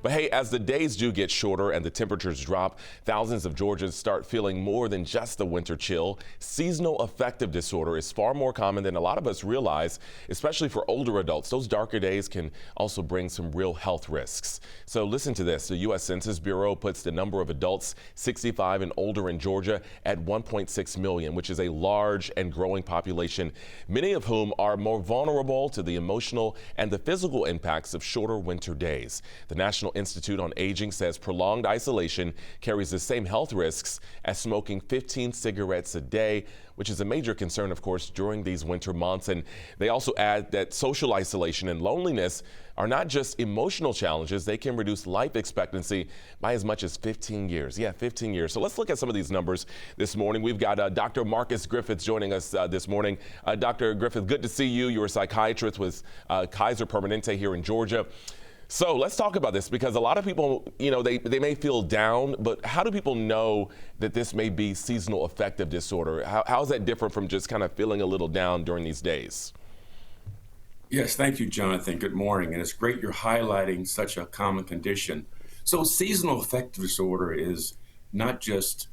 But hey, as the days do get shorter and the temperatures drop, thousands of Georgians start feeling more than just the winter chill. Seasonal affective disorder is far more common than a lot of us realize, especially for older adults. Those darker days can also bring some real health risks. So listen to this. The U.S. Census Bureau puts the number of adults 65 and older in Georgia at 1.6 million, which is a large and growing population, many of whom are more vulnerable to the emotional and the physical impacts of shorter winter days. The National Institute on Aging says prolonged isolation carries the same health risks as smoking 15 cigarettes a day, which is a major concern, of course, during these winter months. And they also add that social isolation and loneliness are not just emotional challenges, they can reduce life expectancy by as much as 15 years. Yeah, 15 years. So let's look at some of these numbers this morning. We've got Dr. Marcus Griffith joining us this morning. Dr. Griffith, good to see you. You're a psychiatrist with Kaiser Permanente here in Georgia. So let's talk about this because a lot of people, they may feel down, but how do people know that this may be seasonal affective disorder? How is that different from just kind of feeling a little down during these days? Yes, thank you, Jonathan. Good morning. And it's great you're highlighting such a common condition. So, seasonal affective disorder is not just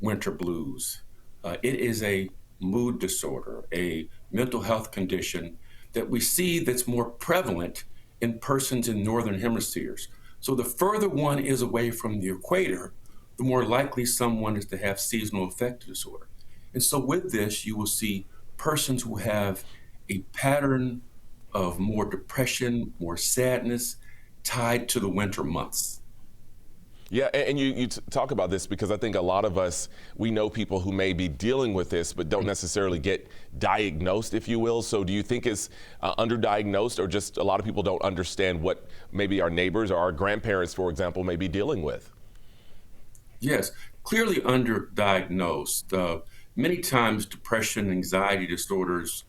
winter blues, it is a mood disorder, a mental health condition that we see that's more prevalent in persons in northern hemispheres. So, the further one is away from the equator, the more likely someone is to have seasonal affective disorder. And so, with this, you will see persons who have a pattern of more depression, more sadness tied to the winter months. Yeah, and you talk about this because I think a lot of us, we know people who may be dealing with this but don't necessarily get diagnosed, if you will. So do you think it's underdiagnosed, or just a lot of people don't understand what maybe our neighbors or our grandparents, for example, may be dealing with? Yes, clearly underdiagnosed. Many times, depression, anxiety disorders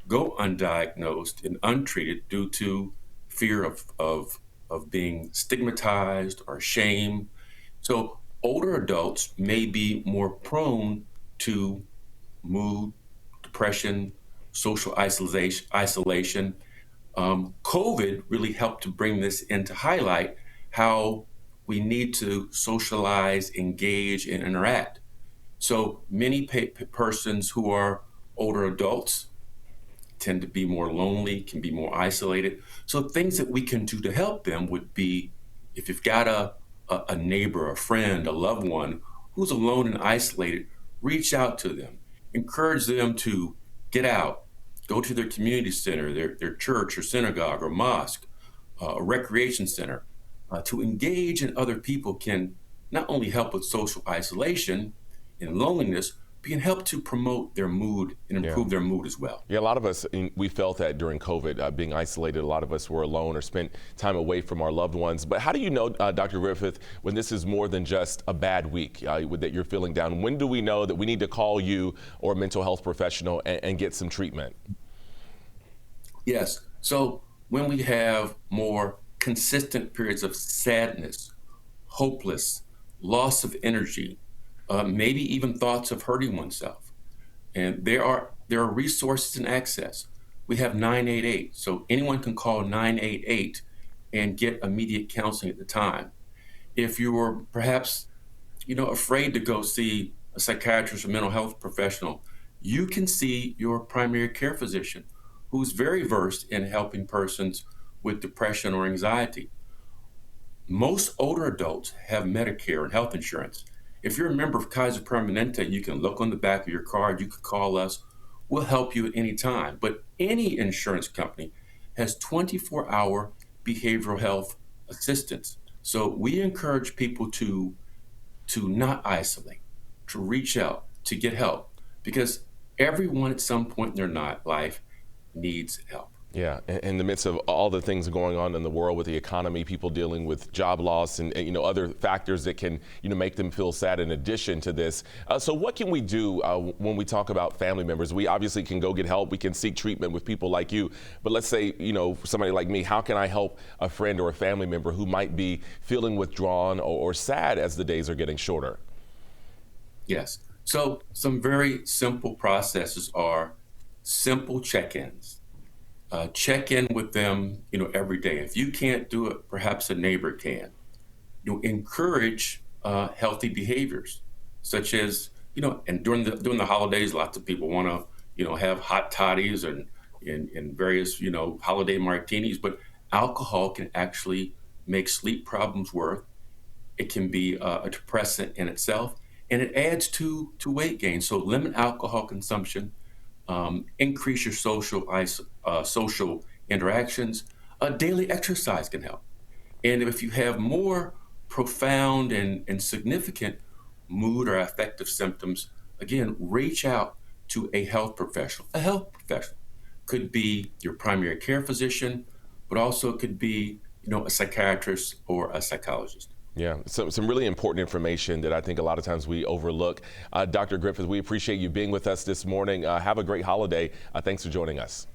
go undiagnosed and untreated due to fear of being stigmatized or shame. So, older adults may be more prone to mood, depression, social isolation. COVID really helped to bring this into highlight how we need to socialize, engage, and interact. So many persons who are older adults tend to be more lonely, can be more isolated. So things that we can do to help them would be if you've got a neighbor, a friend, a loved one who's alone and isolated, reach out to them, encourage them to get out, go to their community center, their church or synagogue or mosque, a recreation center. To engage in other people can not only help with social isolation and loneliness, but can help to promote their mood and Yeah. improve their mood as well. Yeah, a lot of us, we felt that during COVID, being isolated. A lot of us were alone or spent time away from our loved ones. But how do you know, Dr. Griffith, when this is more than just a bad week, that you're feeling down? When do we know that we need to call you or a mental health professional and get some treatment? Yes. So when we have more consistent periods of sadness, hopeless, loss of energy, maybe even thoughts of hurting oneself, and there are resources and access. We have 988, so anyone can call 988 and get immediate counseling at the time. If you were perhaps, afraid to go see a psychiatrist or mental health professional, you can see your primary care physician, who's very versed in helping persons with depression or anxiety. Most older adults have Medicare and health insurance. If you're a member of Kaiser Permanente, you can look on the back of your card, you can call us, we'll help you at any time. But any insurance company has 24-hour behavioral health assistance. So we encourage people to not isolate, to reach out, to get help, because everyone at some point in their life needs help. Yeah, in the midst of all the things going on in the world with the economy, people dealing with job loss and other factors that can make them feel sad in addition to this. So what can we do when we talk about family members? We obviously can go get help. We can seek treatment with people like you. But let's say somebody like me, how can I help a friend or a family member who might be feeling withdrawn or sad as the days are getting shorter? Yes. So some very simple processes are simple check-ins. check in with them, every day. If you can't do it, perhaps a neighbor can. Encourage healthy behaviors, such as and during the holidays, lots of people want to have hot toddies and various holiday martinis, but alcohol can actually make sleep problems worse. It can be a depressant in itself, and it adds to weight gain. So limit alcohol consumption, increase your social interactions. Daily exercise can help. And if you have more profound and significant mood or affective symptoms, again, reach out to a health professional. A health professional could be your primary care physician, but also it could be, a psychiatrist or a psychologist. Yeah, some really important information that I think a lot of times we overlook. Dr. Griffith, we appreciate you being with us this morning. Have a great holiday. Thanks for joining us.